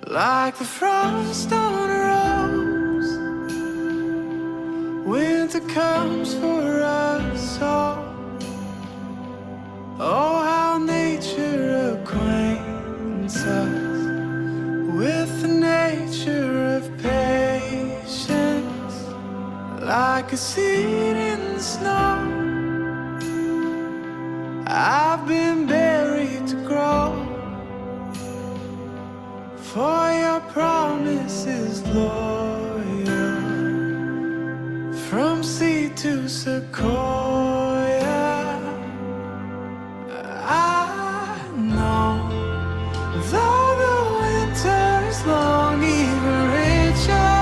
Like the frost on a rose, winter comes for us all. Oh, how nature acquaints us with the nature of patience. Like a seed in the snow, I've been buried to grow. For your promise is loyal, from sea to sequoia. I know, though the winter is long, even richer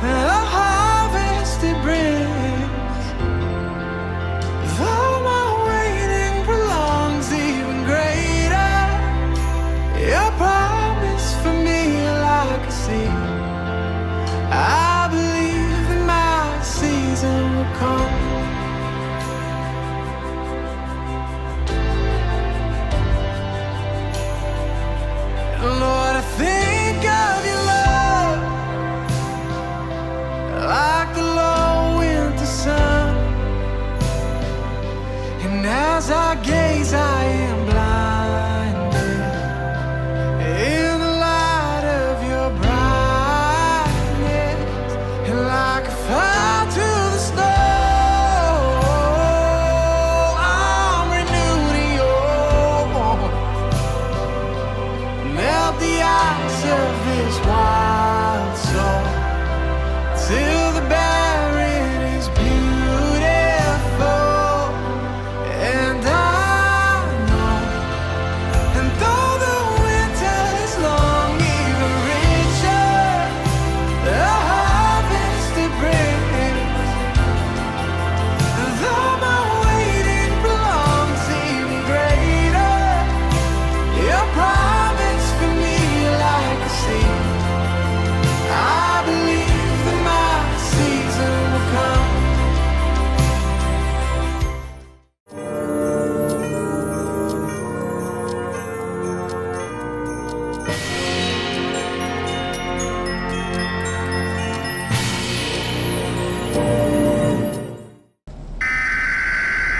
than the harvest it brings. Though my waiting prolongs, even greater your promise for me, like a seed. I believe that my season will come. Lord, I think of your love like the low winter sun, and as I gaze, I am blinded in the light of your brightness, and like a fire to the snow, I'm renewed in your warmth. Melt the ice of this wild soul till the barren is beautiful. And I know, and though the winter is long, even richer the harvest it brings. And though my waiting prolongs, even greater your promise for me, like a seed. I believe that my season will come.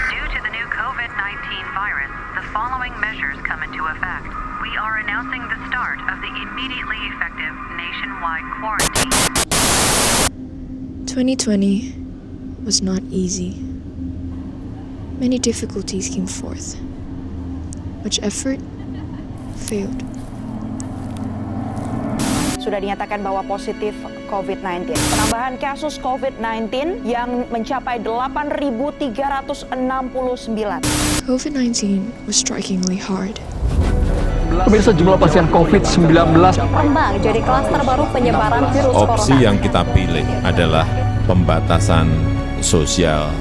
Due to the new COVID-19 virus, the following measures come into effect. We are announcing the start of the immediately effective nationwide quarantine. 2020 was not easy. Many difficulties came forth. Much effort failed. Sudah dinyatakan bahwa positif COVID-19. Penambahan kasus COVID-19 yang mencapai 8.369. COVID-19 was strikingly hard. Pemirsa, jumlah pasien COVID-19 Rembang jadi klaster baru penyebaran virus Opsi corona. yang kita pilih adalah pembatasan sosial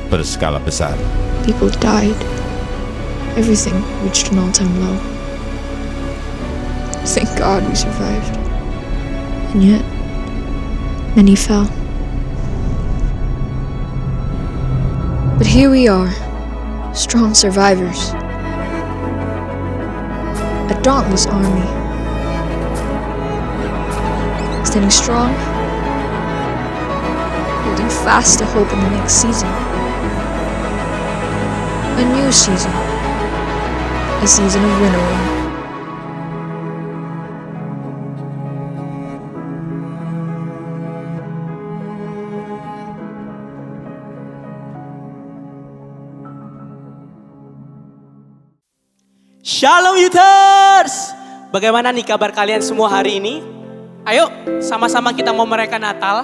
berskala besar. People died. Everything reached an all-time low. Thank God we survived. And yet, many fell. But here we are, strong survivors. A dauntless army. Standing strong, holding fast to hope in the next season. A new season. A season of winnowing. Shalom Youthers! Bagaimana nih kabar kalian semua hari ini? Ayo sama-sama kita mau merayakan Natal.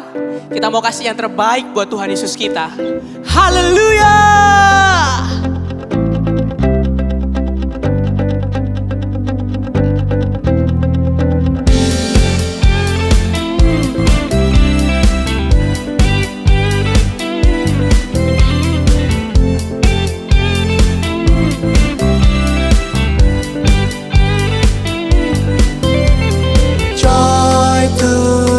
Kita mau kasih yang terbaik buat Tuhan Yesus kita. Haleluya! Joy to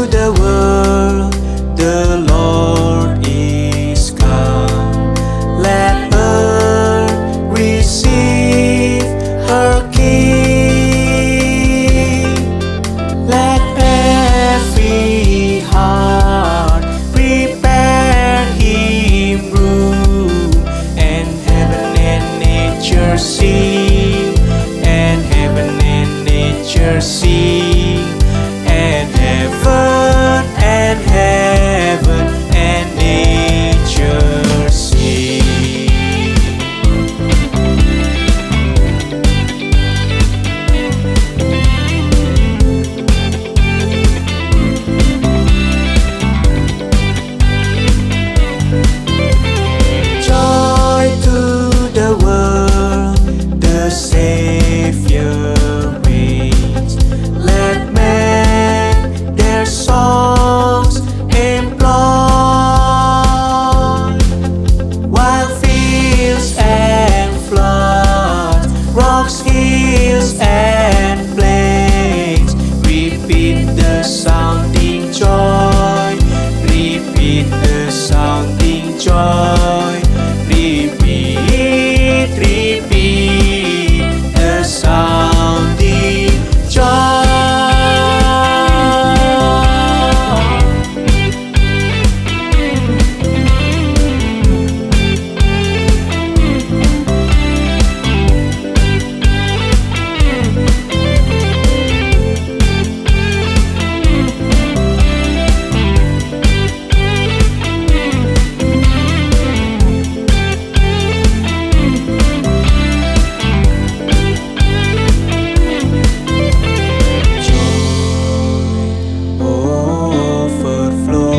the world, the Lord is come. Let sing, and heaven and nature sing. Joy to the world, the Savior reigns. Let men their songs employ, while fields and floods, rocks, hills and plains repeat the sounding joy, repeat the sounding joy, repeat, repeat the sounding joy. Overflow,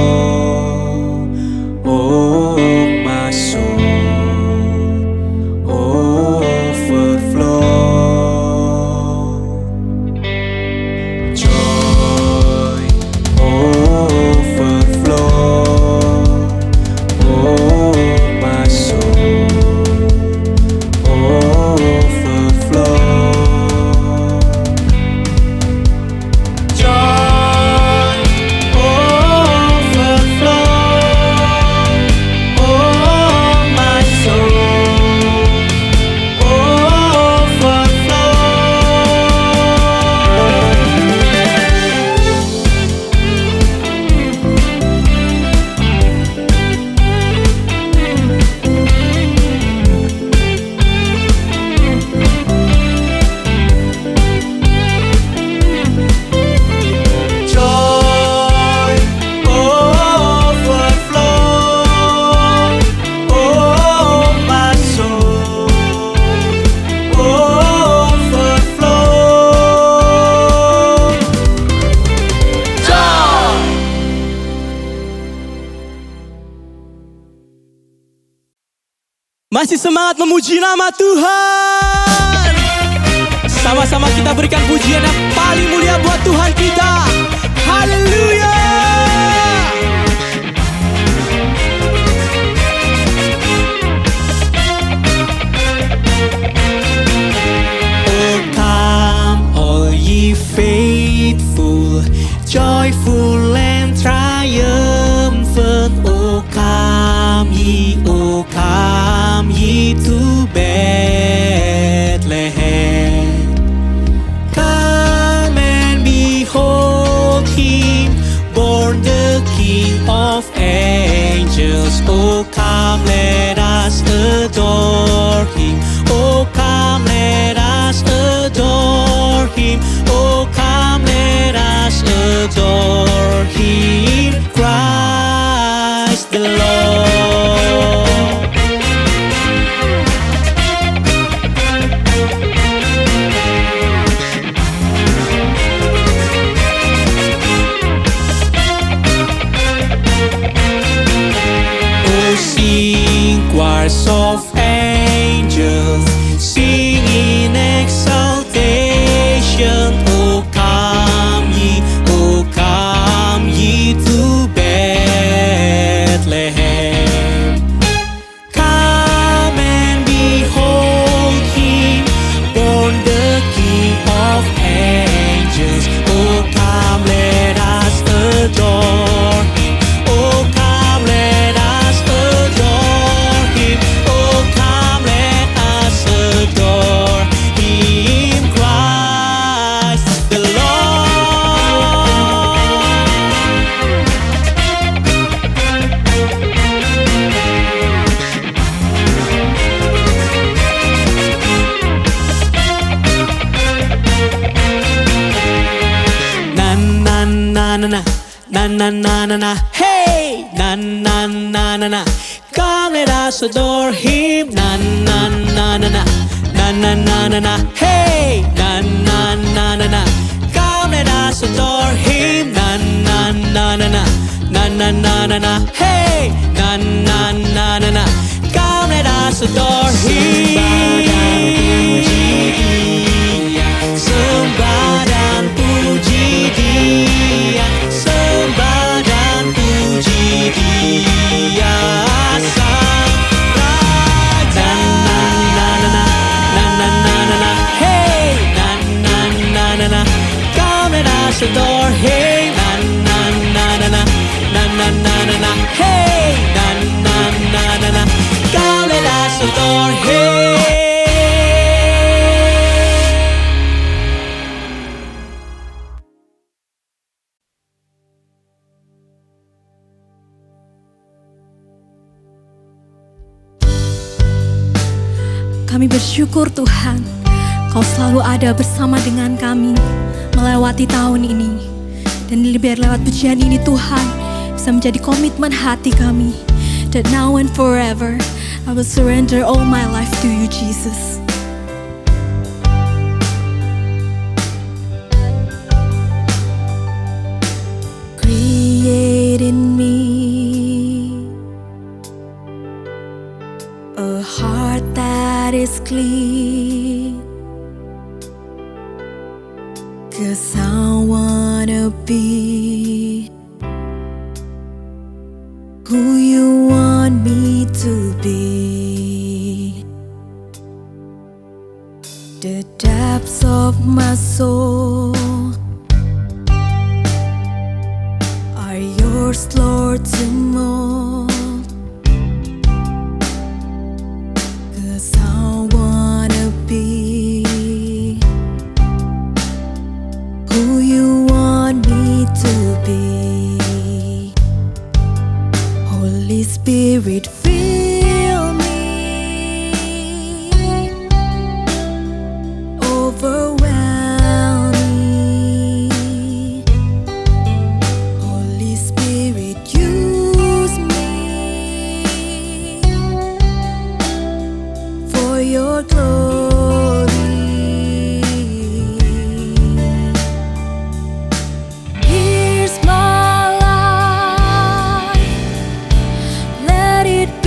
oh my soul, overflow. Joy, overflow, oh my soul, overflow. Joy, overflow, oh my soul, Joy, overflow, oh my soul, overflow. Joy. Masih semangat memuji nama Tuhan. Sama-sama kita berikan pujian yang paling mulia buat Tuhan kita. Haleluya. Oh come all ye faithful, joyful and triumphant. Oh come ye to Bethlehem. Come and behold him, born the King of angels. Oh come let us adore him. Oh come let us adore him. Oh come let us adore him. Christ the Lord. na na na na na, hey, na na na na na. Come let us adore Him, na na na na na, na na na na na, hey, na na na na na. Come let us adore Him, na na na na na, na na na na na, hey, na na na na na. Come let us adore Him. Sembah dan puji Dia, sembah dan puji Dia, Sang Raja. Na na na na, na na na na na, hey, na na na na na. Come let us adore Him, na na na na na, na na na na na, hey, na na na na na. Come let us adore Him. Kami bersyukur Tuhan, Kau selalu ada bersama dengan kami melewati tahun ini. Dan biar lewat pujian ini Tuhan bisa menjadi komitmen hati kami, that now and forever I will surrender all my life to You, Jesus. Create in me a heart that is clean, 'cause I wanna be who You want me to be. The depths of my soul are Yours, Lord, to mold. 'Cause I wanna be who You want me to be. Holy Spirit, fill me, overwhelm me. Holy Spirit, use me for Your glory. Here's my life, let it be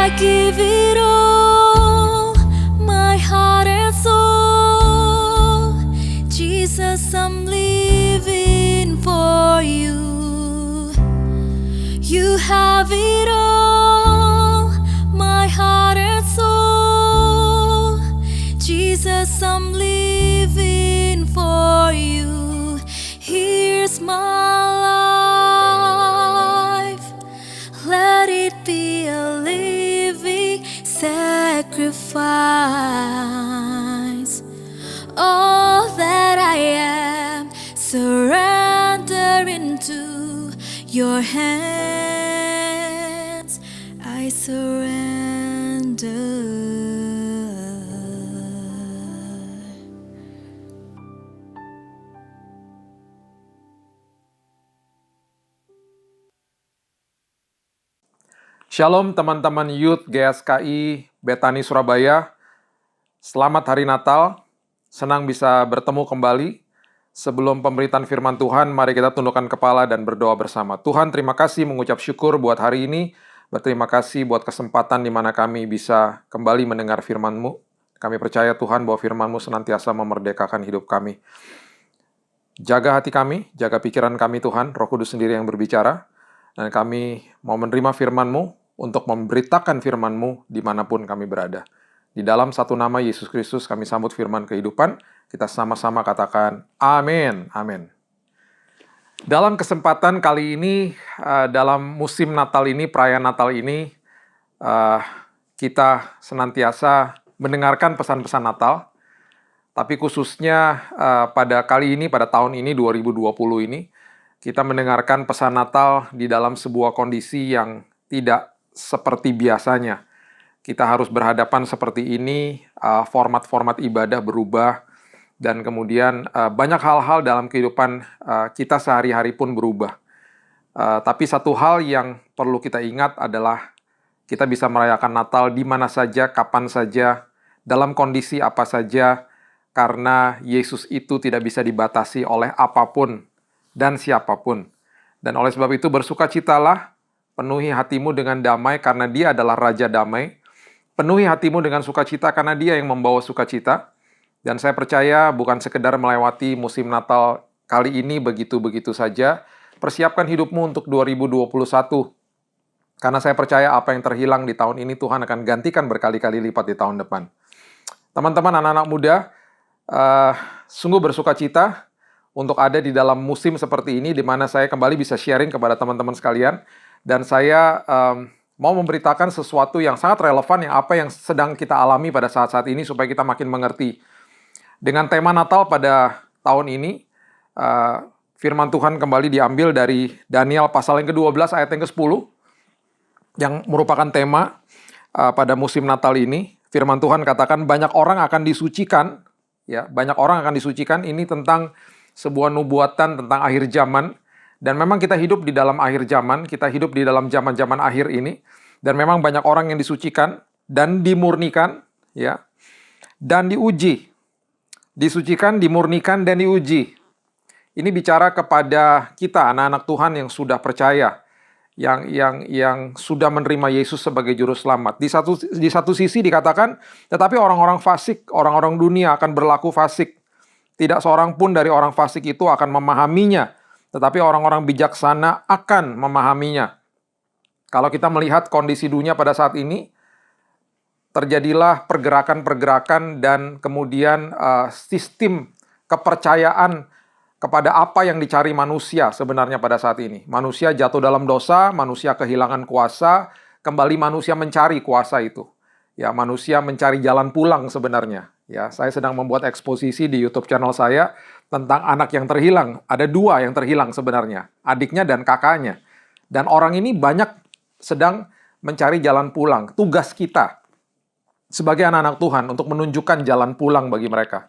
I give it all, my heart and soul. Jesus, I'm living for you. You have it all, my heart and soul. Jesus, I'm living for you. Here's my life. Let it be a living sacrifice. All that I am, surrender into your hands. I surrender. Shalom teman-teman Youth GSKI Betani Surabaya. Selamat Hari Natal. Senang bisa bertemu kembali. Sebelum pemberitaan firman Tuhan, mari kita tundukkan kepala dan berdoa bersama. Tuhan, terima kasih mengucap syukur buat hari ini. Berterima kasih buat kesempatan di mana kami bisa kembali mendengar firman-Mu. Kami percaya Tuhan bahwa firman-Mu senantiasa memerdekakan hidup kami. Jaga hati kami, jaga pikiran kami Tuhan, Roh Kudus sendiri yang berbicara. Dan kami mau menerima firman-Mu untuk memberitakan firman-Mu dimanapun kami berada. Di dalam satu nama Yesus Kristus kami sambut firman kehidupan. Kita sama-sama katakan amin, amin. Dalam kesempatan kali ini, dalam musim Natal ini, perayaan Natal ini, kita senantiasa mendengarkan pesan-pesan Natal. Tapi khususnya pada kali ini, pada tahun ini, 2020 ini, kita mendengarkan pesan Natal di dalam sebuah kondisi yang tidak seperti biasanya. Kita harus berhadapan seperti ini, format-format ibadah berubah, dan kemudian banyak hal-hal dalam kehidupan kita sehari-hari pun berubah. Tapi satu hal yang perlu kita ingat adalah kita bisa merayakan Natal di mana saja, kapan saja, dalam kondisi apa saja, karena Yesus itu tidak bisa dibatasi oleh apapun dan siapapun. Dan oleh sebab itu bersukacitalah, penuhi hatimu dengan damai karena Dia adalah Raja Damai. Penuhi hatimu dengan sukacita karena Dia yang membawa sukacita. Dan saya percaya bukan sekedar melewati musim Natal kali ini begitu-begitu saja. Persiapkan hidupmu untuk 2021. Karena saya percaya apa yang terhilang di tahun ini Tuhan akan gantikan berkali-kali lipat di tahun depan. Teman-teman, anak-anak muda, sungguh bersukacita untuk ada di dalam musim seperti ini, di mana saya kembali bisa sharing kepada teman-teman sekalian. Dan saya mau memberitakan sesuatu yang sangat relevan, yang apa yang sedang kita alami pada saat-saat ini, supaya kita makin mengerti. Dengan tema Natal pada tahun ini, firman Tuhan kembali diambil dari Daniel pasal yang ke-12 ayat yang ke-10, yang merupakan tema pada musim Natal ini. Firman Tuhan katakan banyak orang akan disucikan, ya, banyak orang akan disucikan. Ini tentang sebuah nubuatan tentang akhir zaman. Dan memang kita hidup di dalam akhir zaman, kita hidup di dalam zaman-zaman akhir ini, dan memang banyak orang yang disucikan dan dimurnikan, ya, dan diuji. Disucikan, dimurnikan, dan diuji. Ini bicara kepada kita, anak-anak Tuhan yang sudah percaya, yang sudah menerima Yesus sebagai juru selamat. Di satu sisi dikatakan, tetapi orang-orang fasik, orang-orang dunia akan berlaku fasik. Tidak seorang pun dari orang fasik itu akan memahaminya, tetapi orang-orang bijaksana akan memahaminya. Kalau kita melihat kondisi dunia pada saat ini, terjadilah pergerakan-pergerakan dan kemudian sistem kepercayaan kepada apa yang dicari manusia sebenarnya pada saat ini. Manusia jatuh dalam dosa, manusia kehilangan kuasa, kembali manusia mencari kuasa itu. Ya, manusia mencari jalan pulang sebenarnya. Ya, saya sedang membuat eksposisi di YouTube channel saya tentang anak yang terhilang. Ada 2 yang terhilang sebenarnya, adiknya dan kakaknya. Dan orang ini banyak sedang mencari jalan pulang. Tugas kita sebagai anak-anak Tuhan untuk menunjukkan jalan pulang bagi mereka.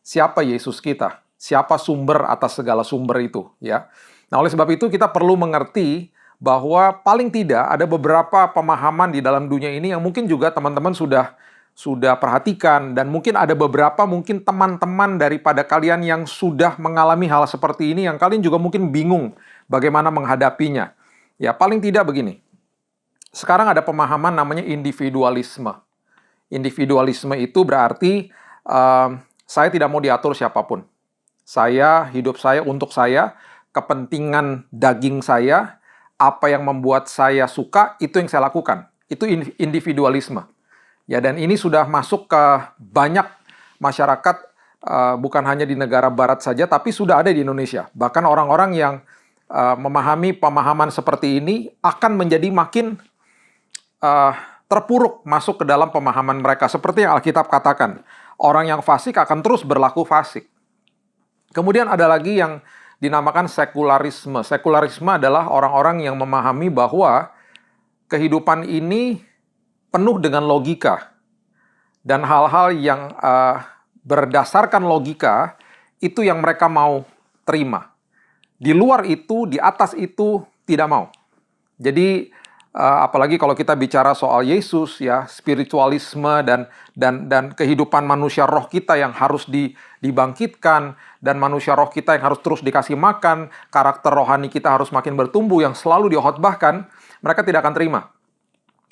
Siapa Yesus kita? Siapa sumber atas segala sumber itu? Ya. Nah, oleh sebab itu kita perlu mengerti bahwa paling tidak ada beberapa pemahaman di dalam dunia ini yang mungkin juga teman-teman sudah perhatikan, dan mungkin ada beberapa mungkin teman-teman daripada kalian yang sudah mengalami hal seperti ini, yang kalian juga mungkin bingung bagaimana menghadapinya. Ya, paling tidak begini. sekarang ada pemahaman namanya individualisme. Individualisme itu berarti saya tidak mau diatur siapapun. Hidup saya untuk saya, kepentingan daging saya, apa yang membuat saya suka, itu yang saya lakukan. Itu individualisme. Ya, dan ini sudah masuk ke banyak masyarakat, bukan hanya di negara barat saja, tapi sudah ada di Indonesia. Bahkan orang-orang yang memahami pemahaman seperti ini akan menjadi makin terpuruk masuk ke dalam pemahaman mereka. Seperti yang Alkitab katakan, orang yang fasik akan terus berlaku fasik. Kemudian ada lagi yang dinamakan sekularisme. Sekularisme adalah orang-orang yang memahami bahwa kehidupan ini penuh dengan logika. Dan hal-hal yang berdasarkan logika, itu yang mereka mau terima. Di luar itu, di atas itu, tidak mau. Jadi, apalagi kalau kita bicara soal Yesus, ya, spiritualisme dan kehidupan manusia roh kita yang harus dibangkitkan, dan manusia roh kita yang harus terus dikasih makan, karakter rohani kita harus makin bertumbuh, yang selalu dikhotbahkan, mereka tidak akan terima.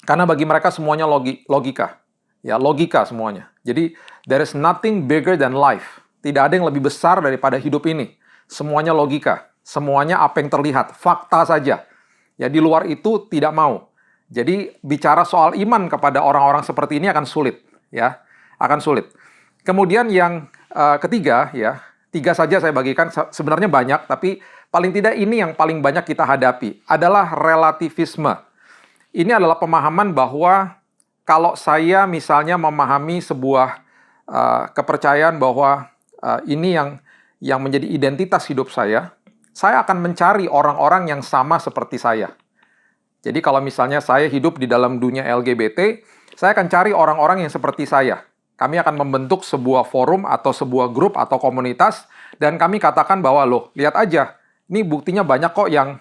Karena bagi mereka semuanya logika. Ya, logika semuanya. Jadi, there is nothing bigger than life. Tidak ada yang lebih besar daripada hidup ini. Semuanya logika. Semuanya apa yang terlihat, fakta saja. Ya, di luar itu tidak mau. Jadi, bicara soal iman kepada orang-orang seperti ini akan sulit. Ya, akan sulit. Kemudian yang ketiga, ya, 3 saja saya bagikan, sebenarnya banyak, tapi paling tidak ini yang paling banyak kita hadapi, adalah relativisme. Ini adalah pemahaman bahwa kalau saya misalnya memahami sebuah kepercayaan bahwa ini yang menjadi identitas hidup saya akan mencari orang-orang yang sama seperti saya. Jadi kalau misalnya saya hidup di dalam dunia LGBT, saya akan cari orang-orang yang seperti saya. Kami akan membentuk sebuah forum atau sebuah grup atau komunitas, dan kami katakan bahwa, loh, lihat aja, ini buktinya banyak kok yang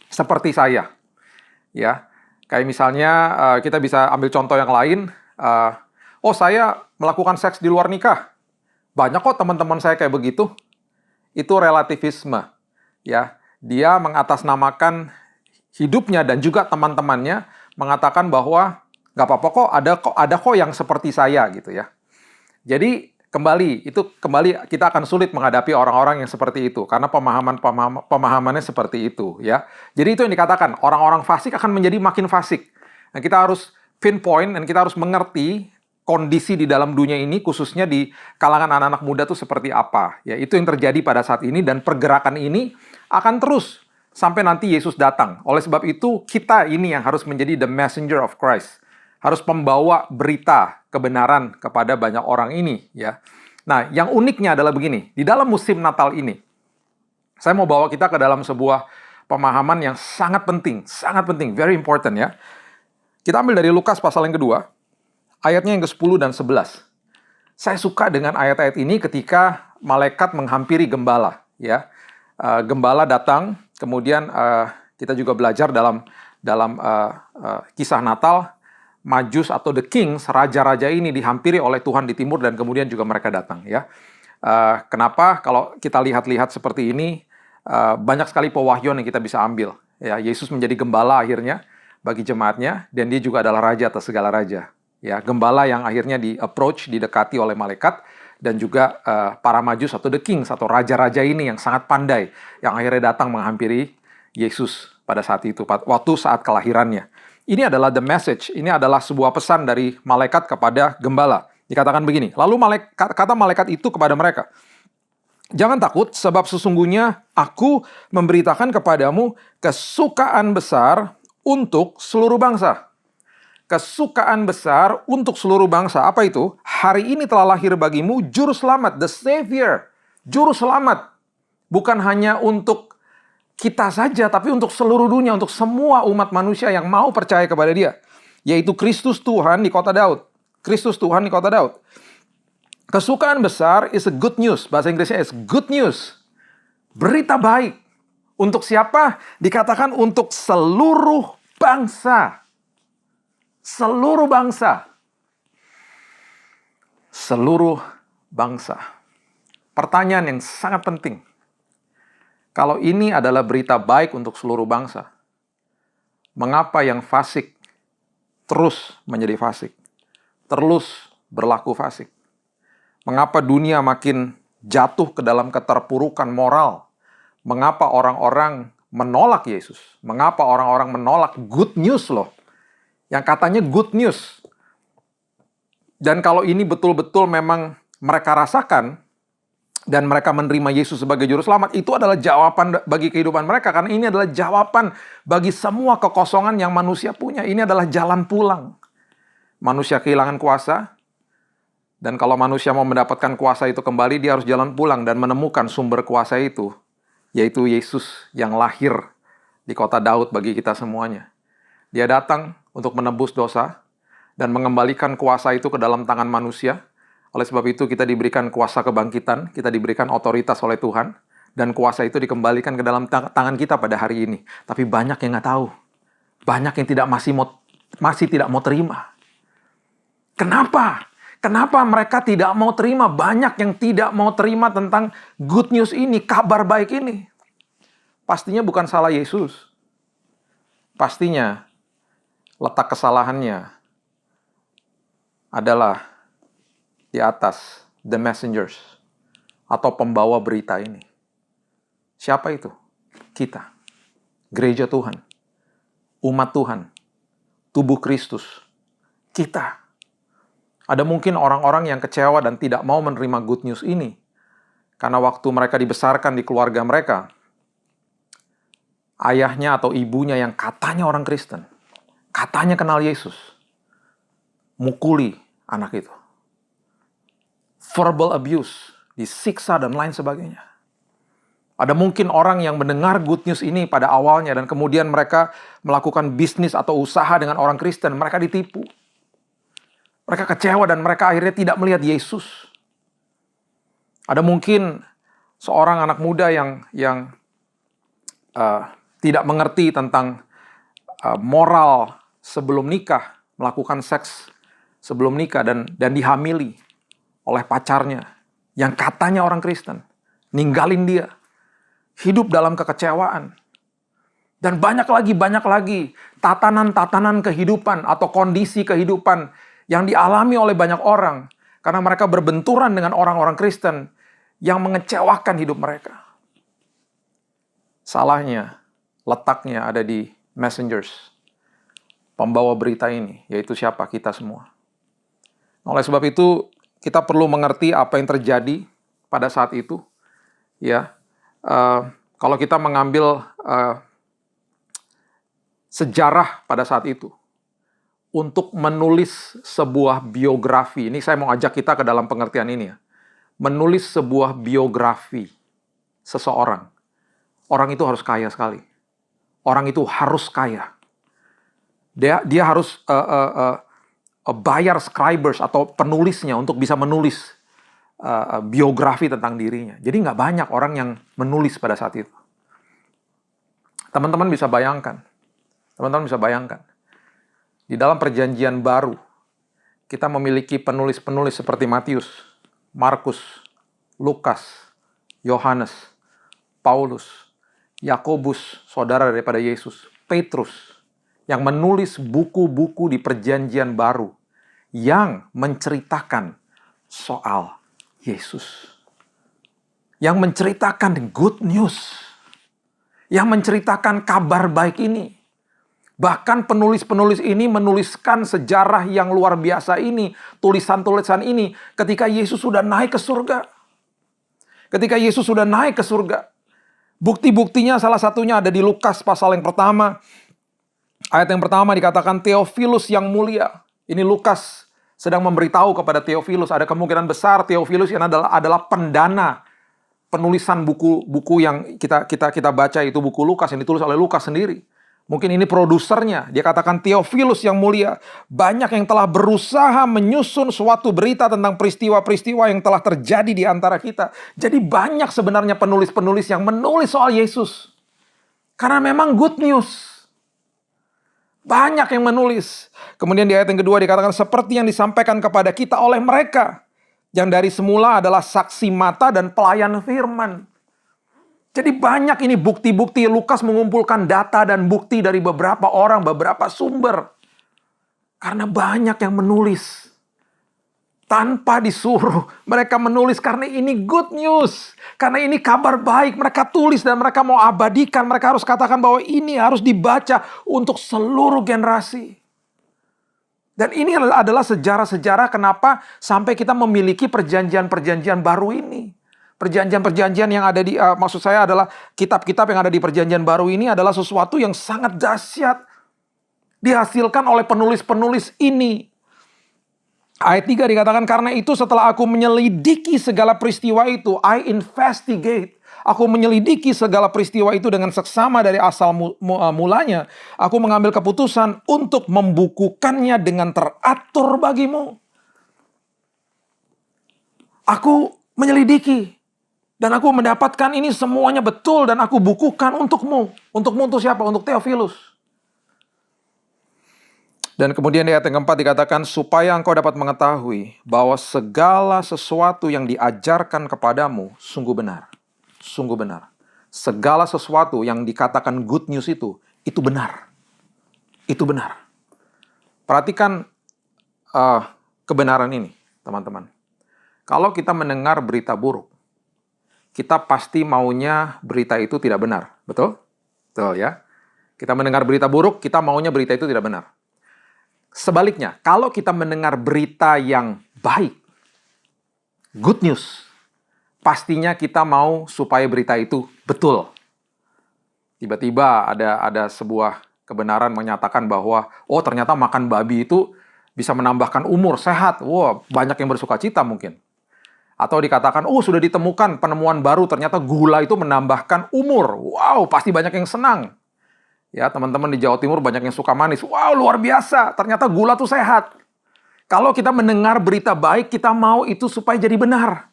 seperti saya. Ya, kayak misalnya kita bisa ambil contoh yang lain, saya melakukan seks di luar nikah. Banyak kok teman-teman saya kayak begitu. Itu relativisme. Ya, dia mengatasnamakan hidupnya dan juga teman-temannya, mengatakan bahwa nggak apa-apa kok, ada kok yang seperti saya gitu ya. Jadi kembali kita akan sulit menghadapi orang-orang yang seperti itu karena pemahamannya seperti itu ya. Jadi itu yang dikatakan orang-orang fasik akan menjadi makin fasik. Nah, kita harus pinpoint dan kita harus mengerti kondisi di dalam dunia ini, khususnya di kalangan anak-anak muda itu seperti apa. Ya, itu yang terjadi pada saat ini, dan pergerakan ini akan terus sampai nanti Yesus datang. Oleh sebab itu, kita ini yang harus menjadi the messenger of Christ. Harus membawa berita kebenaran kepada banyak orang ini. Ya. Nah, yang uniknya adalah begini. Di dalam musim Natal ini, saya mau bawa kita ke dalam sebuah pemahaman yang sangat penting, very important ya. Kita ambil dari Lukas pasal yang kedua, ayatnya yang ke-10 dan 11. Saya suka dengan ayat-ayat ini ketika malaikat menghampiri gembala. Ya. Gembala datang, kemudian kita juga belajar dalam kisah Natal, Majus atau the kings, raja-raja ini dihampiri oleh Tuhan di timur dan kemudian juga mereka datang. Ya. Kenapa? Kalau kita lihat-lihat seperti ini, banyak sekali pewahyuan yang kita bisa ambil. Ya, Yesus menjadi gembala akhirnya bagi jemaatnya, dan dia juga adalah raja atas segala raja. Ya, gembala yang akhirnya didekati oleh malaikat, dan juga para Majus atau the kings atau raja-raja ini yang sangat pandai, yang akhirnya datang menghampiri Yesus pada saat itu, waktu saat kelahirannya. Ini adalah the message, ini adalah sebuah pesan dari malaikat kepada gembala. Dikatakan begini, lalu kata malaikat itu kepada mereka, "Jangan takut, sebab sesungguhnya aku memberitakan kepadamu kesukaan besar untuk seluruh bangsa." Kesukaan besar untuk seluruh bangsa. Apa itu? Hari ini telah lahir bagimu Juru Selamat, the Savior. Juru Selamat. Bukan hanya untuk kita saja, tapi untuk seluruh dunia, untuk semua umat manusia yang mau percaya kepada dia. Yaitu Kristus Tuhan di kota Daud. Kristus Tuhan di kota Daud. Kesukaan besar is a good news. Bahasa Inggrisnya is good news. Berita baik. Untuk siapa? Dikatakan untuk seluruh bangsa. Seluruh bangsa. Seluruh bangsa. Pertanyaan yang sangat penting. Kalau ini adalah berita baik untuk seluruh bangsa, mengapa yang fasik terus menjadi fasik, terus berlaku fasik? Mengapa dunia makin jatuh ke dalam keterpurukan moral? Mengapa orang-orang menolak Yesus? Mengapa orang-orang menolak good news loh? Yang katanya good news. Dan kalau ini betul-betul memang mereka rasakan, dan mereka menerima Yesus sebagai juru selamat, itu adalah jawaban bagi kehidupan mereka. Karena ini adalah jawaban bagi semua kekosongan yang manusia punya. Ini adalah jalan pulang. Manusia kehilangan kuasa, dan kalau manusia mau mendapatkan kuasa itu kembali, dia harus jalan pulang dan menemukan sumber kuasa itu, yaitu Yesus yang lahir di kota Daud bagi kita semuanya. Dia datang untuk menebus dosa dan mengembalikan kuasa itu ke dalam tangan manusia. Oleh sebab itu kita diberikan kuasa kebangkitan, kita diberikan otoritas oleh Tuhan, dan kuasa itu dikembalikan ke dalam tangan kita pada hari ini. Tapi banyak yang nggak tahu. Banyak yang masih tidak mau terima. Kenapa? Kenapa mereka tidak mau terima? Banyak yang tidak mau terima tentang good news ini, kabar baik ini. Pastinya bukan salah Yesus. Pastinya letak kesalahannya adalah di atas the messengers atau pembawa berita ini. Siapa itu? Kita. Gereja Tuhan. Umat Tuhan. Tubuh Kristus. Kita. Ada mungkin orang-orang yang kecewa dan tidak mau menerima good news ini. Karena waktu mereka dibesarkan di keluarga mereka, ayahnya atau ibunya yang katanya orang Kristen, katanya kenal Yesus, mukuli anak itu. Verbal abuse, disiksa dan lain sebagainya. Ada mungkin orang yang mendengar good news ini pada awalnya dan kemudian mereka melakukan bisnis atau usaha dengan orang Kristen, mereka ditipu. Mereka kecewa dan mereka akhirnya tidak melihat Yesus. Ada mungkin seorang anak muda yang tidak mengerti tentang moral sebelum nikah, melakukan seks sebelum nikah dan dihamili oleh pacarnya yang katanya orang Kristen, ninggalin dia, hidup dalam kekecewaan. Dan banyak lagi tatanan-tatanan kehidupan atau kondisi kehidupan yang dialami oleh banyak orang karena mereka berbenturan dengan orang-orang Kristen yang mengecewakan hidup mereka. Salahnya, letaknya ada di messengers, pembawa berita ini, yaitu siapa? Kita semua. Oleh sebab itu, kita perlu mengerti apa yang terjadi pada saat itu. Ya, kalau kita mengambil sejarah pada saat itu, untuk menulis sebuah biografi, ini saya mau ajak kita ke dalam pengertian ini ya, menulis sebuah biografi seseorang, orang itu harus kaya sekali. Orang itu harus kaya. Dia harus bayar scribers atau penulisnya untuk bisa menulis biografi tentang dirinya. Jadi nggak banyak orang yang menulis pada saat itu. Teman-teman bisa bayangkan. Di dalam perjanjian baru, kita memiliki penulis-penulis seperti Matius, Markus, Lukas, Yohanes, Paulus, Yakobus, saudara daripada Yesus, Petrus, yang menulis buku-buku di perjanjian baru yang menceritakan soal Yesus. Yang menceritakan good news. Yang menceritakan kabar baik ini. Bahkan penulis-penulis ini menuliskan sejarah yang luar biasa ini, tulisan-tulisan ini ketika Yesus sudah naik ke surga. Ketika Yesus sudah naik ke surga. Bukti-buktinya salah satunya ada di Lukas pasal yang pertama. Ayat yang pertama dikatakan Theophilus yang mulia. Ini Lukas sedang memberitahu kepada Theophilus. Ada kemungkinan besar Theophilus yang adalah pendana penulisan buku yang kita baca, itu buku Lukas yang ditulis oleh Lukas sendiri. Mungkin ini produsernya. Dia katakan Theophilus yang mulia. Banyak yang telah berusaha menyusun suatu berita tentang peristiwa-peristiwa yang telah terjadi di antara kita. Jadi banyak sebenarnya penulis-penulis yang menulis soal Yesus. Karena memang good news. Banyak yang menulis. Kemudian di ayat yang kedua dikatakan seperti yang disampaikan kepada kita oleh mereka. Yang dari semula adalah saksi mata dan pelayan firman. Jadi banyak ini bukti-bukti. Lukas mengumpulkan data dan bukti dari beberapa orang, beberapa sumber. Karena banyak yang menulis tanpa disuruh. Mereka menulis karena ini good news. Karena ini kabar baik. Mereka tulis dan mereka mau abadikan. Mereka harus katakan bahwa ini harus dibaca untuk seluruh generasi. Dan ini adalah sejarah-sejarah kenapa sampai kita memiliki perjanjian-perjanjian baru ini. Perjanjian-perjanjian yang ada di, maksud saya adalah kitab-kitab yang ada di perjanjian baru ini adalah sesuatu yang sangat dahsyat. Dihasilkan oleh penulis-penulis ini. Ayat 3 dikatakan, karena itu setelah aku menyelidiki segala peristiwa itu, I investigate. Aku menyelidiki segala peristiwa itu dengan seksama dari asal mulanya. Aku mengambil keputusan untuk membukukannya dengan teratur bagimu. Aku menyelidiki. Dan aku mendapatkan ini semuanya betul dan aku bukukan untukmu. Untukmu untuk siapa? Untuk Theophilus. Dan kemudian di ayat yang keempat dikatakan, supaya engkau dapat mengetahui bahwa segala sesuatu yang diajarkan kepadamu sungguh benar. Sungguh benar. Segala sesuatu yang dikatakan good news itu benar. Itu benar. Perhatikan kebenaran ini, teman-teman. Kalau kita mendengar berita buruk, kita pasti maunya berita itu tidak benar. Betul? Betul ya? Kita mendengar berita buruk, kita maunya berita itu tidak benar. Sebaliknya, kalau kita mendengar berita yang baik, good news, pastinya kita mau supaya berita itu betul. Tiba-tiba ada sebuah kebenaran menyatakan bahwa, oh ternyata makan babi itu bisa menambahkan umur, sehat. Wow, banyak yang bersuka cita mungkin. Atau dikatakan, oh sudah ditemukan penemuan baru, ternyata gula itu menambahkan umur. Wow, pasti banyak yang senang. Ya, teman-teman di Jawa Timur banyak yang suka manis. Wow, luar biasa. Ternyata gula tuh sehat. Kalau kita mendengar berita baik, kita mau itu supaya jadi benar.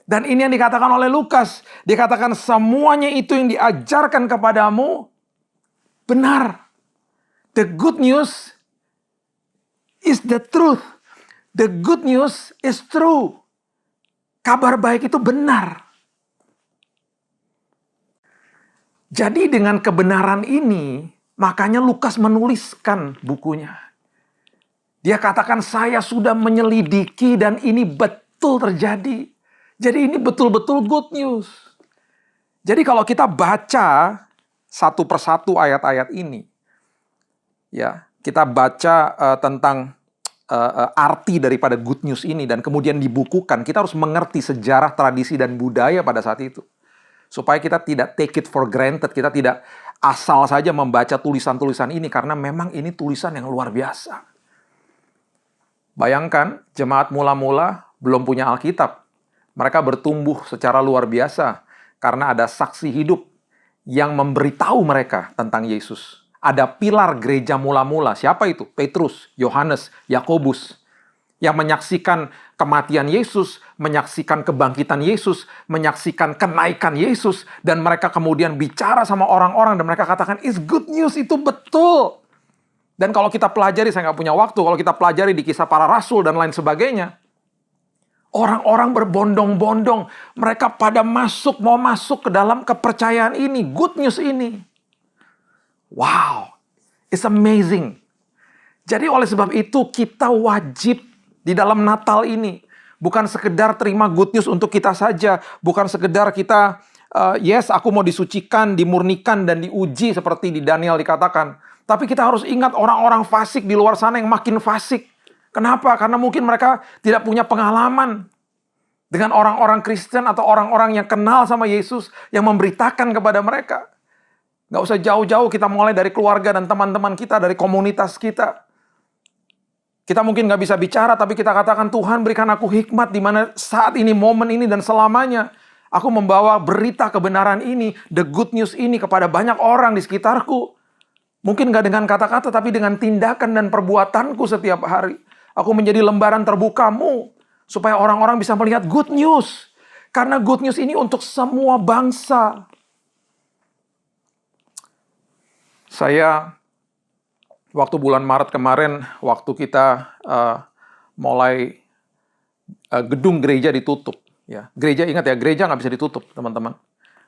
Dan ini yang dikatakan oleh Lukas. Dikatakan semuanya itu yang diajarkan kepadamu benar. The good news is the truth. The good news is true. Kabar baik itu benar. Jadi dengan kebenaran ini, makanya Lukas menuliskan bukunya. Dia katakan, saya sudah menyelidiki dan ini betul terjadi. Jadi ini betul-betul good news. Jadi kalau kita baca satu persatu ayat-ayat ini, ya, kita baca tentang arti daripada good news ini dan kemudian dibukukan, kita harus mengerti sejarah, tradisi, dan budaya pada saat itu. Supaya kita tidak take it for granted, kita tidak asal saja membaca tulisan-tulisan ini, karena memang ini tulisan yang luar biasa. Bayangkan, jemaat mula-mula belum punya Alkitab. Mereka bertumbuh secara luar biasa, karena ada saksi hidup yang memberitahu mereka tentang Yesus. Ada pilar gereja mula-mula, siapa itu? Petrus, Yohanes, Yakobus, yang menyaksikan kematian Yesus, menyaksikan kebangkitan Yesus, menyaksikan kenaikan Yesus, dan mereka kemudian bicara sama orang-orang, dan mereka katakan, it's good news, itu betul. Dan kalau kita pelajari, saya nggak punya waktu, kalau kita pelajari di kisah para rasul dan lain sebagainya, orang-orang berbondong-bondong, mereka pada mau masuk ke dalam kepercayaan ini, good news ini. Wow, it's amazing. Jadi oleh sebab itu, kita wajib di dalam Natal ini, bukan sekedar terima good news untuk kita saja. Bukan sekedar kita, yes aku mau disucikan, dimurnikan, dan diuji seperti di Daniel dikatakan. Tapi kita harus ingat orang-orang fasik di luar sana yang makin fasik. Kenapa? Karena mungkin mereka tidak punya pengalaman dengan orang-orang Kristen atau orang-orang yang kenal sama Yesus, yang memberitakan kepada mereka. Nggak usah jauh-jauh, kita mulai dari keluarga dan teman-teman kita, dari komunitas kita. Kita mungkin nggak bisa bicara, tapi kita katakan, Tuhan berikan aku hikmat di mana saat ini, momen ini, dan selamanya. Aku membawa berita kebenaran ini, the good news ini kepada banyak orang di sekitarku. Mungkin nggak dengan kata-kata, tapi dengan tindakan dan perbuatanku setiap hari. Aku menjadi lembaran terbukamu, supaya orang-orang bisa melihat good news. Karena good news ini untuk semua bangsa. Saya waktu bulan Maret kemarin, waktu kita mulai gedung gereja ditutup. Ya. Gereja, ingat ya, gereja nggak bisa ditutup, teman-teman.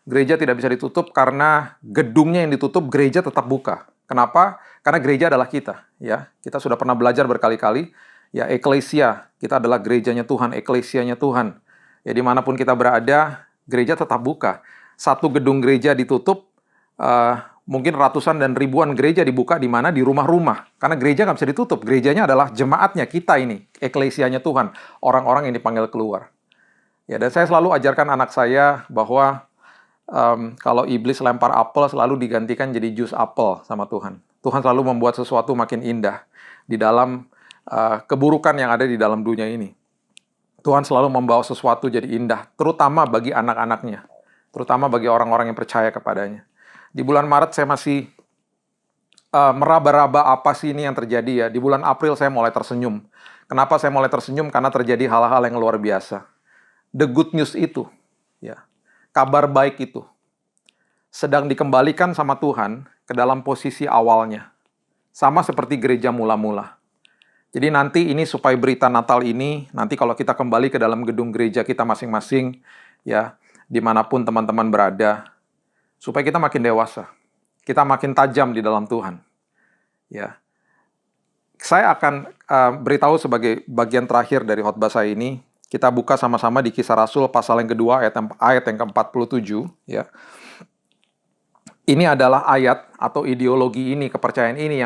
Gereja tidak bisa ditutup karena gedungnya yang ditutup, gereja tetap buka. Kenapa? Karena gereja adalah kita, ya. Kita sudah pernah belajar berkali-kali, ya, eklesia, kita adalah gerejanya Tuhan, eklesianya Tuhan. Ya, dimanapun kita berada, gereja tetap buka. Satu gedung gereja ditutup, mungkin ratusan dan ribuan gereja dibuka di mana? Di rumah-rumah. Karena gereja nggak bisa ditutup. Gerejanya adalah jemaatnya, kita ini, eklesianya Tuhan, orang-orang yang dipanggil keluar. Ya, dan saya selalu ajarkan anak saya bahwa kalau iblis lempar apel selalu digantikan jadi jus apel sama Tuhan. Tuhan selalu membuat sesuatu makin indah di dalam keburukan yang ada di dalam dunia ini. Tuhan selalu membawa sesuatu jadi indah, terutama bagi anak-anaknya, terutama bagi orang-orang yang percaya kepadanya. Di bulan Maret saya masih meraba-raba apa sih ini yang terjadi ya. Di bulan April saya mulai tersenyum. Kenapa saya mulai tersenyum? Karena terjadi hal-hal yang luar biasa. The good news itu, ya, kabar baik itu, sedang dikembalikan sama Tuhan ke dalam posisi awalnya. Sama seperti gereja mula-mula. Jadi nanti ini supaya berita Natal ini, nanti kalau kita kembali ke dalam gedung gereja kita masing-masing, ya, dimanapun teman-teman berada, supaya kita makin dewasa, kita makin tajam di dalam Tuhan. Ya, saya akan beritahu sebagai bagian terakhir dari khotbah saya ini. Kita buka sama-sama di Kisah Rasul pasal yang kedua ayat yang ke-47, ya. Ini adalah ayat atau ideologi ini, kepercayaan ini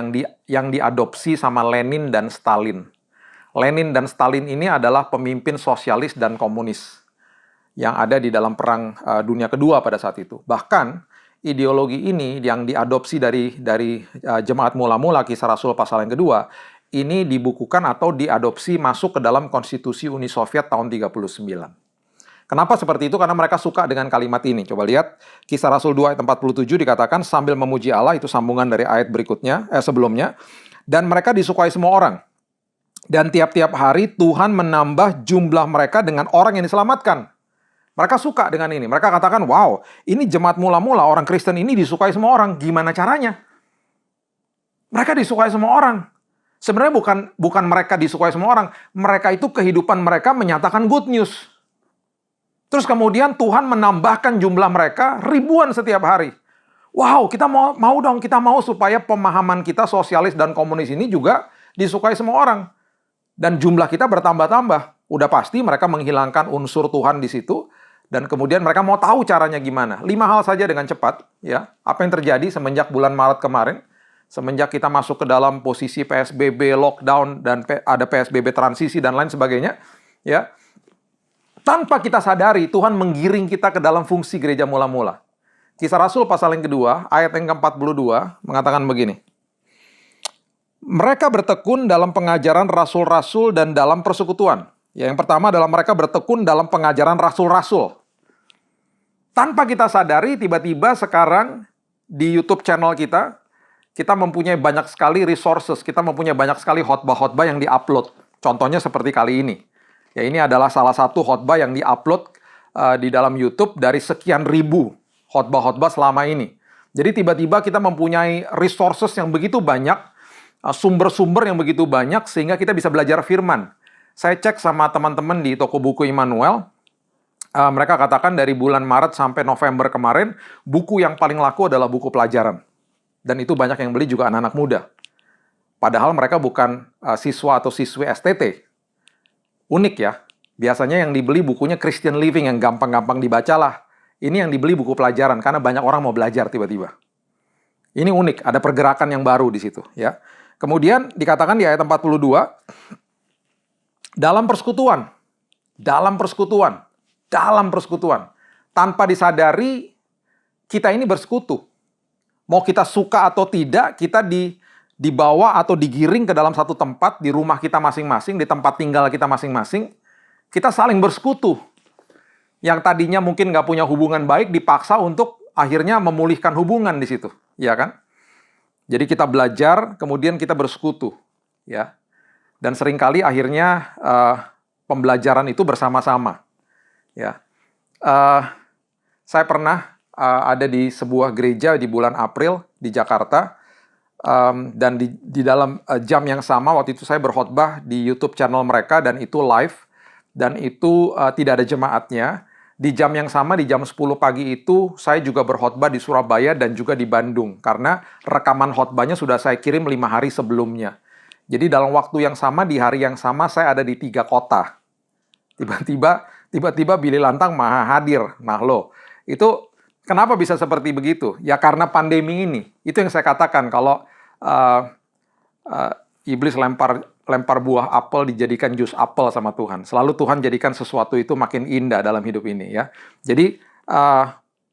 yang diadopsi sama Lenin dan Stalin. Lenin dan Stalin ini adalah pemimpin sosialis dan komunis yang ada di dalam perang dunia kedua pada saat itu. Bahkan ideologi ini yang diadopsi dari jemaat mula-mula Kisah Rasul pasal yang kedua, ini dibukukan atau diadopsi masuk ke dalam konstitusi Uni Soviet tahun 1939. Kenapa seperti itu? Karena mereka suka dengan kalimat ini. Coba lihat, Kisah Rasul 2 ayat 47 dikatakan sambil memuji Allah, itu sambungan dari ayat berikutnya, sebelumnya. Dan mereka disukai semua orang. Dan tiap-tiap hari Tuhan menambah jumlah mereka dengan orang yang diselamatkan. Mereka suka dengan ini. Mereka katakan, wow, ini jemaat mula-mula, orang Kristen ini disukai semua orang. Gimana caranya? Mereka disukai semua orang. Sebenarnya bukan mereka disukai semua orang. Mereka itu kehidupan mereka menyatakan good news. Terus kemudian Tuhan menambahkan jumlah mereka ribuan setiap hari. Wow, kita kita mau supaya pemahaman kita sosialis dan komunis ini juga disukai semua orang. Dan jumlah kita bertambah-tambah. Udah pasti mereka menghilangkan unsur Tuhan di situ. Dan kemudian mereka mau tahu caranya gimana. 5 hal saja dengan cepat. Ya, apa yang terjadi semenjak bulan Maret kemarin. Semenjak kita masuk ke dalam posisi PSBB, lockdown, dan ada PSBB transisi dan lain sebagainya. Ya, tanpa kita sadari, Tuhan menggiring kita ke dalam fungsi gereja mula-mula. Kisah Rasul pasal yang kedua, ayat yang ke-42, mengatakan begini. Mereka bertekun dalam pengajaran rasul-rasul dan dalam persekutuan. Ya, yang pertama adalah mereka bertekun dalam pengajaran rasul-rasul. Tanpa kita sadari, tiba-tiba sekarang di YouTube channel kita mempunyai banyak sekali resources, kita mempunyai banyak sekali khotbah-khotbah yang di-upload. Contohnya seperti kali ini. Ya, ini adalah salah satu khotbah yang di-upload di dalam YouTube dari sekian ribu khotbah-khotbah selama ini. Jadi tiba-tiba kita mempunyai resources yang begitu banyak, sumber-sumber yang begitu banyak, sehingga kita bisa belajar firman. Saya cek sama teman-teman di toko buku Immanuel, mereka katakan dari bulan Maret sampai November kemarin, buku yang paling laku adalah buku pelajaran. Dan itu banyak yang beli juga anak-anak muda. Padahal mereka bukan siswa atau siswi STT. Unik ya, biasanya yang dibeli bukunya Christian Living yang gampang-gampang dibacalah. Ini yang dibeli buku pelajaran karena banyak orang mau belajar tiba-tiba. Ini unik, ada pergerakan yang baru di situ, ya. Kemudian dikatakan di ayat 42, dalam persekutuan, tanpa disadari kita ini bersekutu. Mau kita suka atau tidak, kita dibawa atau digiring ke dalam satu tempat, di rumah kita masing-masing, di tempat tinggal kita masing-masing, kita saling bersekutu. Yang tadinya mungkin nggak punya hubungan baik, dipaksa untuk akhirnya memulihkan hubungan di situ, ya kan? Jadi kita belajar, kemudian kita bersekutu, ya. Dan seringkali akhirnya pembelajaran itu bersama-sama, ya. Saya pernah ada di sebuah gereja di bulan April di Jakarta. Dan di dalam jam yang sama waktu itu saya berkhotbah di YouTube channel mereka dan itu live dan itu tidak ada jemaatnya Di jam yang sama, di jam 10 pagi itu, saya juga berkhotbah di Surabaya dan juga di Bandung. Karena rekaman khotbahnya sudah saya kirim 5 hari sebelumnya. Jadi dalam waktu yang sama, di hari yang sama, saya ada di 3 kota. Tiba-tiba Billy Lantang maha hadir. Nah loh, itu kenapa bisa seperti begitu? Ya karena pandemi ini. Itu yang saya katakan, kalau iblis lempar buah apel dijadikan jus apel sama Tuhan. Selalu Tuhan jadikan sesuatu itu makin indah dalam hidup ini ya. Jadi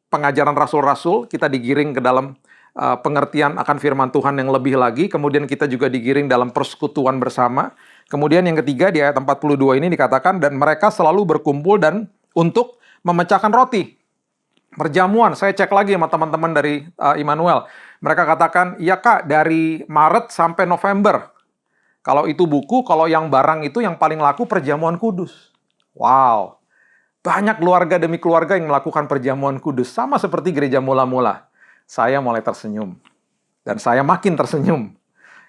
pengajaran rasul-rasul kita digiring ke dalam pengertian akan firman Tuhan yang lebih lagi. Kemudian kita juga digiring dalam persekutuan bersama. Kemudian yang ketiga di ayat 42 ini dikatakan, dan mereka selalu berkumpul dan untuk memecahkan roti. Perjamuan, saya cek lagi sama teman-teman dari Immanuel. Mereka katakan, iya Kak, dari Maret sampai November. Kalau itu buku, kalau yang barang itu yang paling laku perjamuan kudus. Wow. Banyak keluarga demi keluarga yang melakukan perjamuan kudus. Sama seperti gereja mula-mula. Saya mulai tersenyum. Dan saya makin tersenyum.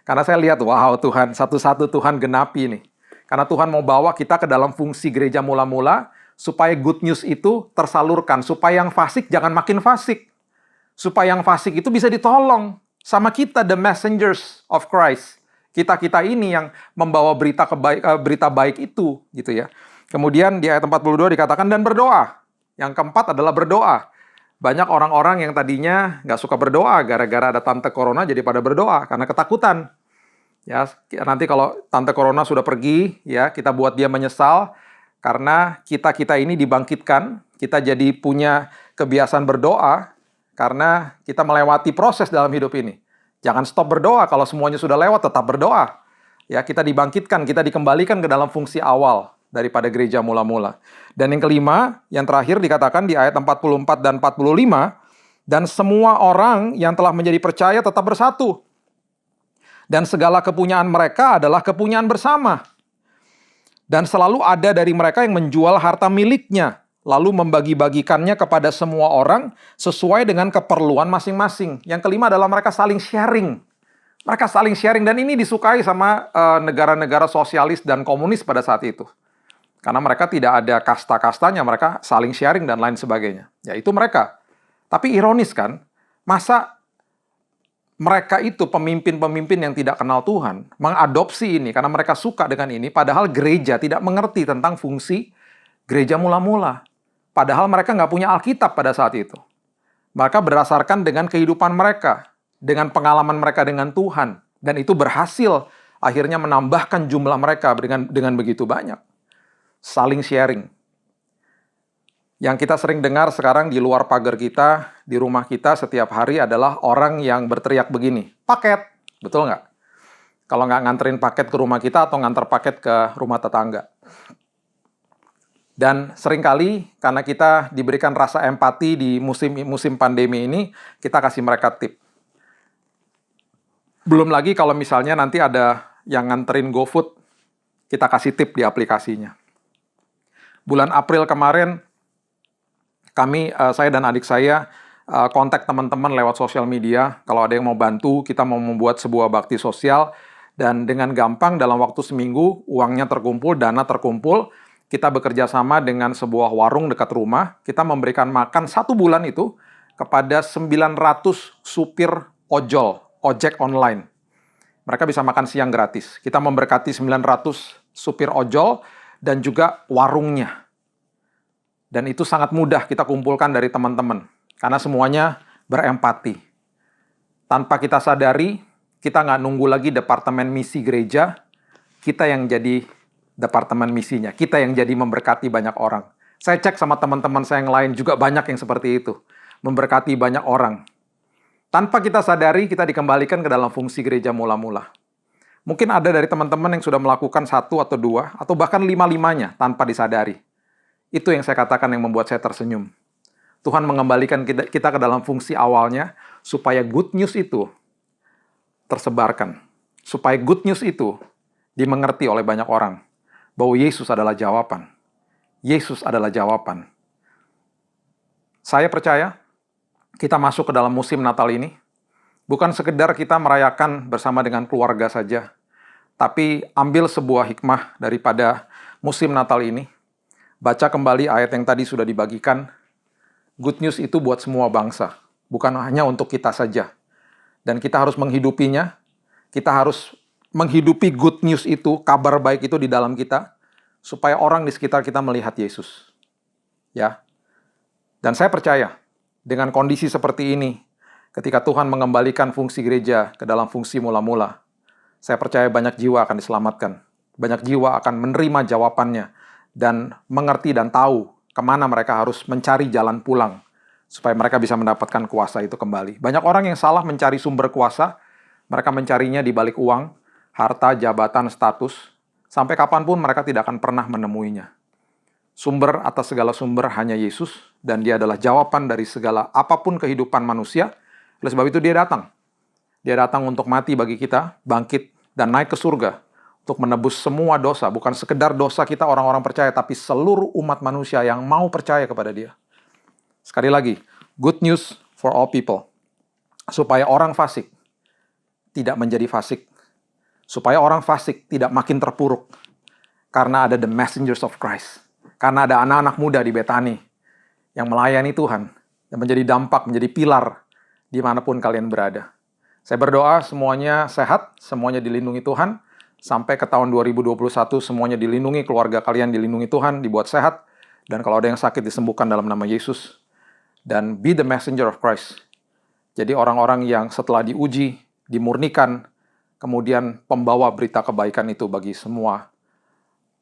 Karena saya lihat, wow Tuhan, satu-satu Tuhan genapi nih. Karena Tuhan mau bawa kita ke dalam fungsi gereja mula-mula, supaya good news itu tersalurkan. Supaya yang fasik jangan makin fasik. Supaya yang fasik itu bisa ditolong sama kita, the messengers of Christ. Kita ini yang membawa berita baik itu, gitu ya. Kemudian di ayat 42 dikatakan, dan berdoa. Yang keempat adalah berdoa. Banyak orang-orang yang tadinya nggak suka berdoa, gara-gara ada tante corona jadi pada berdoa, karena ketakutan. Ya, nanti kalau tante corona sudah pergi, ya kita buat dia menyesal, karena kita ini dibangkitkan, kita jadi punya kebiasaan berdoa, karena kita melewati proses dalam hidup ini. Jangan stop berdoa, kalau semuanya sudah lewat, tetap berdoa. Ya, kita dibangkitkan, kita dikembalikan ke dalam fungsi awal daripada gereja mula-mula. Dan yang kelima, yang terakhir dikatakan di ayat 44 dan 45, dan semua orang yang telah menjadi percaya tetap bersatu. Dan segala kepunyaan mereka adalah kepunyaan bersama. Dan selalu ada dari mereka yang menjual harta miliknya, lalu membagi-bagikannya kepada semua orang sesuai dengan keperluan masing-masing. Yang kelima adalah mereka saling sharing. Mereka saling sharing, dan ini disukai sama negara-negara sosialis dan komunis pada saat itu. Karena mereka tidak ada kasta-kastanya, mereka saling sharing dan lain sebagainya. Ya itu mereka. Tapi ironis kan, masa mereka itu pemimpin-pemimpin yang tidak kenal Tuhan, mengadopsi ini karena mereka suka dengan ini, padahal gereja tidak mengerti tentang fungsi gereja mula-mula. Padahal mereka nggak punya Alkitab pada saat itu. Mereka berdasarkan dengan kehidupan mereka, dengan pengalaman mereka dengan Tuhan. Dan itu berhasil akhirnya menambahkan jumlah mereka dengan begitu banyak. Saling sharing. Yang kita sering dengar sekarang di luar pagar kita, di rumah kita setiap hari adalah orang yang berteriak begini, paket, betul nggak? Kalau nggak nganterin paket ke rumah kita atau nganter paket ke rumah tetangga. Dan seringkali karena kita diberikan rasa empati di musim pandemi ini, kita kasih mereka tip. Belum lagi kalau misalnya nanti ada yang nganterin GoFood, kita kasih tip di aplikasinya. Bulan April kemarin, saya dan adik saya kontak teman-teman lewat sosial media. Kalau ada yang mau bantu, kita mau membuat sebuah bakti sosial. Dan dengan gampang dalam waktu seminggu, uangnya terkumpul, dana terkumpul. Kita bekerja sama dengan sebuah warung dekat rumah. Kita memberikan makan 1 bulan itu kepada 900 supir ojek online. Mereka bisa makan siang gratis. Kita memberkati 900 supir ojol dan juga warungnya. Dan itu sangat mudah kita kumpulkan dari teman-teman. Karena semuanya berempati. Tanpa kita sadari, kita nggak nunggu lagi departemen misi gereja. Kita yang jadi departemen misinya. Kita yang jadi memberkati banyak orang. Saya cek sama teman-teman saya yang lain juga banyak yang seperti itu. Memberkati banyak orang. Tanpa kita sadari, kita dikembalikan ke dalam fungsi gereja mula-mula. Mungkin ada dari teman-teman yang sudah melakukan 1 atau 2, atau bahkan 5-5-nya tanpa disadari. Itu yang saya katakan yang membuat saya tersenyum. Tuhan mengembalikan kita ke dalam fungsi awalnya, supaya good news itu tersebarkan. Supaya good news itu dimengerti oleh banyak orang. Bahwa Yesus adalah jawaban. Yesus adalah jawaban. Saya percaya kita masuk ke dalam musim Natal ini, bukan sekedar kita merayakan bersama dengan keluarga saja, tapi ambil sebuah hikmah daripada musim Natal ini, baca kembali ayat yang tadi sudah dibagikan. Good news itu buat semua bangsa, bukan hanya untuk kita saja. Dan kita harus menghidupinya, kita harus menghidupi good news itu, kabar baik itu di dalam kita, supaya orang di sekitar kita melihat Yesus. Ya. Dan saya percaya, dengan kondisi seperti ini, ketika Tuhan mengembalikan fungsi gereja ke dalam fungsi mula-mula, saya percaya banyak jiwa akan diselamatkan. Banyak jiwa akan menerima jawabannya dan mengerti dan tahu kemana mereka harus mencari jalan pulang supaya mereka bisa mendapatkan kuasa itu kembali. Banyak orang yang salah mencari sumber kuasa, mereka mencarinya di balik uang, harta, jabatan, status, sampai kapanpun mereka tidak akan pernah menemuinya. Sumber atas segala sumber hanya Yesus, dan dia adalah jawaban dari segala apapun kehidupan manusia. Oleh sebab itu dia datang. Dia datang untuk mati bagi kita, bangkit, dan naik ke surga untuk menebus semua dosa. Bukan sekedar dosa kita orang-orang percaya, tapi seluruh umat manusia yang mau percaya kepada dia. Sekali lagi, good news for all people. Supaya orang fasik tidak menjadi fasik. Supaya orang fasik tidak makin terpuruk. Karena ada the messengers of Christ. Karena ada anak-anak muda di Betani yang melayani Tuhan, yang menjadi dampak, menjadi pilar dimanapun kalian berada. Saya berdoa semuanya sehat, semuanya dilindungi Tuhan, sampai ke tahun 2021 semuanya dilindungi, keluarga kalian dilindungi Tuhan, dibuat sehat, dan kalau ada yang sakit disembuhkan dalam nama Yesus. Dan be the messenger of Christ. Jadi orang-orang yang setelah diuji, dimurnikan, kemudian pembawa berita kebaikan itu bagi semua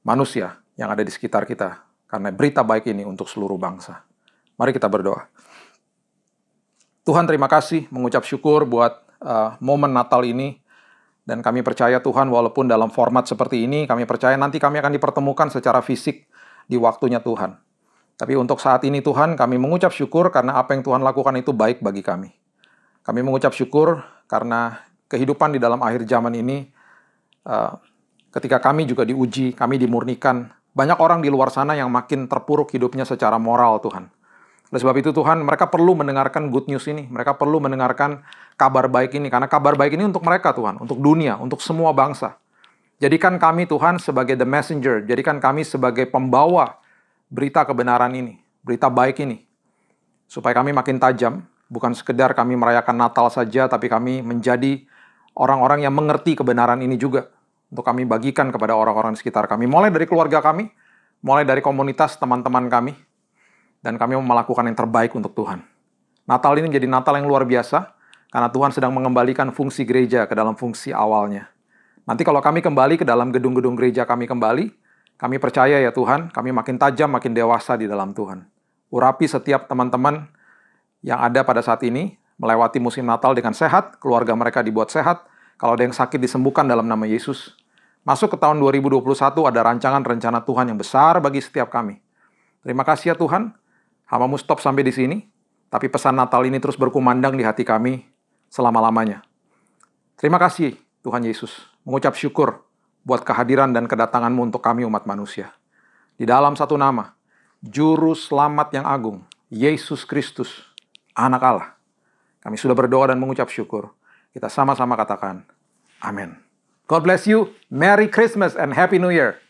manusia yang ada di sekitar kita. Karena berita baik ini untuk seluruh bangsa. Mari kita berdoa. Tuhan, terima kasih, mengucap syukur buat momen Natal ini. Dan kami percaya Tuhan, walaupun dalam format seperti ini, kami percaya nanti kami akan dipertemukan secara fisik di waktunya Tuhan. Tapi untuk saat ini Tuhan, kami mengucap syukur karena apa yang Tuhan lakukan itu baik bagi kami. Kami mengucap syukur karena kehidupan di dalam akhir zaman ini, ketika kami juga diuji, kami dimurnikan. Banyak orang di luar sana yang makin terpuruk hidupnya secara moral, Tuhan. Oleh sebab itu Tuhan, mereka perlu mendengarkan good news ini. Mereka perlu mendengarkan kabar baik ini. Karena kabar baik ini untuk mereka Tuhan, untuk dunia, untuk semua bangsa. Jadikan kami Tuhan sebagai the messenger. Jadikan kami sebagai pembawa berita kebenaran ini. Berita baik ini. Supaya kami makin tajam. Bukan sekedar kami merayakan Natal saja, tapi kami menjadi orang-orang yang mengerti kebenaran ini juga. Untuk kami bagikan kepada orang-orang di sekitar kami. Mulai dari keluarga kami, mulai dari komunitas teman-teman kami. Dan kami mau melakukan yang terbaik untuk Tuhan. Natal ini menjadi Natal yang luar biasa, karena Tuhan sedang mengembalikan fungsi gereja ke dalam fungsi awalnya. Nanti kalau kami kembali ke dalam gedung-gedung gereja kami kembali, kami percaya ya Tuhan, kami makin tajam, makin dewasa di dalam Tuhan. Urapi setiap teman-teman yang ada pada saat ini, melewati musim Natal dengan sehat, keluarga mereka dibuat sehat, kalau ada yang sakit disembuhkan dalam nama Yesus. Masuk ke tahun 2021 ada rancangan-rencana Tuhan yang besar bagi setiap kami. Terima kasih ya Tuhan. Hamba-Mu stop sampai di sini, tapi pesan Natal ini terus berkumandang di hati kami selama-lamanya. Terima kasih Tuhan Yesus, mengucap syukur buat kehadiran dan kedatangan-Mu untuk kami umat manusia. Di dalam satu nama, Juru Selamat yang agung, Yesus Kristus, Anak Allah. Kami sudah berdoa dan mengucap syukur. Kita sama-sama katakan, amin. God bless you, Merry Christmas and Happy New Year.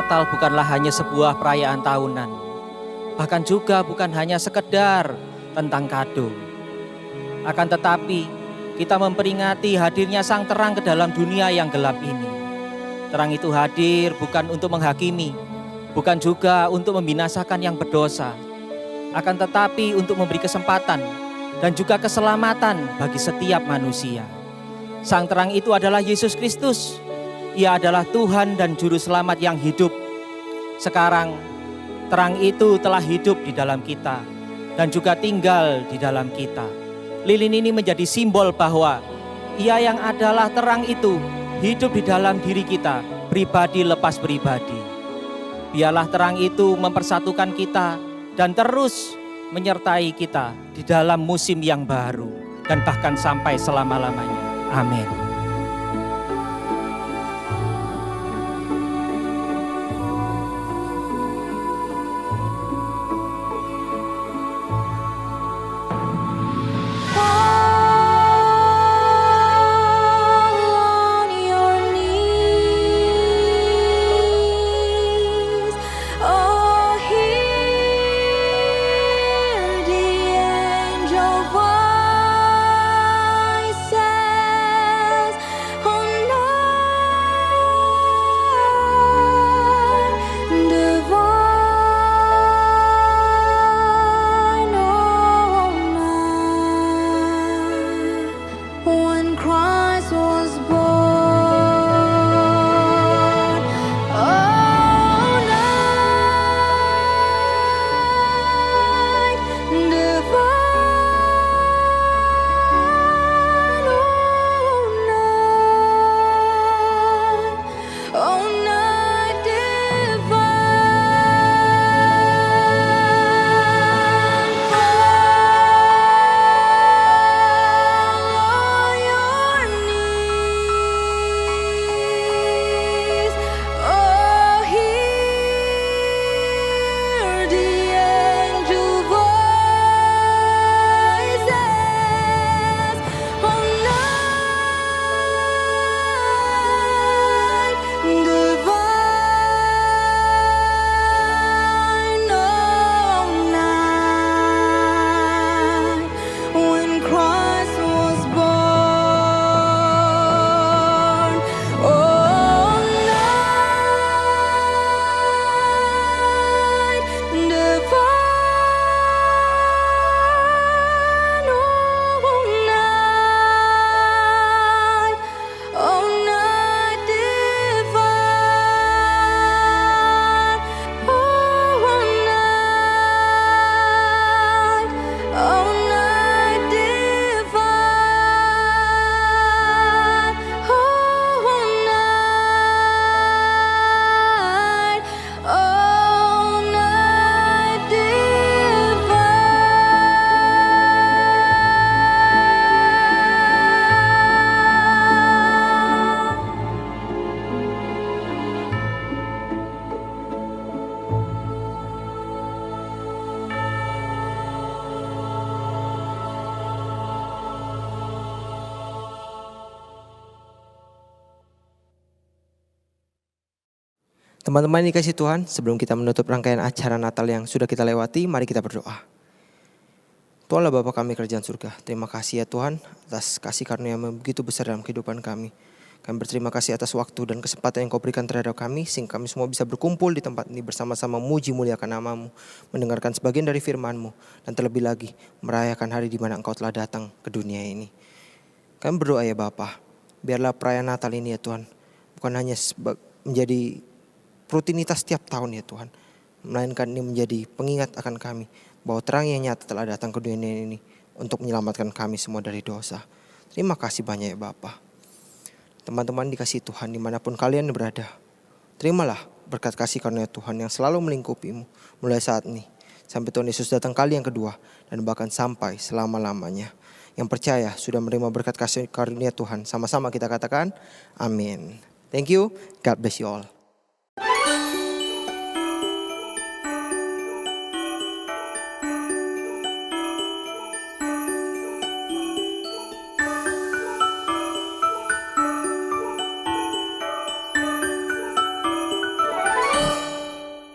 Natal bukanlah hanya sebuah perayaan tahunan. Bahkan juga bukan hanya sekedar tentang kado. Akan tetapi, kita memperingati hadirnya sang terang ke dalam dunia yang gelap ini. Terang itu hadir bukan untuk menghakimi, bukan juga untuk membinasakan yang berdosa, akan tetapi untuk memberi kesempatan dan juga keselamatan bagi setiap manusia. Sang terang itu adalah Yesus Kristus. Ia adalah Tuhan dan Juru Selamat yang hidup. Sekarang, terang itu telah hidup di dalam kita dan juga tinggal di dalam kita. Lilin ini menjadi simbol bahwa Ia yang adalah terang itu hidup di dalam diri kita, pribadi lepas pribadi. Biarlah terang itu mempersatukan kita dan terus menyertai kita di dalam musim yang baru dan bahkan sampai selama-lamanya. Amin. Teman-teman dikasih Tuhan, sebelum kita menutup rangkaian acara Natal yang sudah kita lewati, mari kita berdoa. Tuhan Allah Bapa kami kerajaan surga, terima kasih ya Tuhan atas kasih karunia yang begitu besar dalam kehidupan kami. Kami berterima kasih atas waktu dan kesempatan yang Kau berikan terhadap kami, sehingga kami semua bisa berkumpul di tempat ini bersama-sama memuji muliakan nama-Mu, mendengarkan sebagian dari firman-Mu, dan terlebih lagi merayakan hari di mana Engkau telah datang ke dunia ini. Kami berdoa ya Bapa, biarlah perayaan Natal ini ya Tuhan, bukan hanya menjadi rutinitas setiap tahun ya Tuhan, melainkan ini menjadi pengingat akan kami bahwa terang yang nyata telah datang ke dunia ini untuk menyelamatkan kami semua dari dosa. Terima kasih banyak ya Bapa. Teman-teman dikasih Tuhan dimanapun kalian berada, terimalah berkat kasih karunia Tuhan yang selalu melingkupimu mulai saat ini sampai Tuhan Yesus datang kali yang kedua dan bahkan sampai selama-lamanya. Yang percaya sudah menerima berkat kasih karunia Tuhan, sama-sama kita katakan amin. Thank you, God bless you all.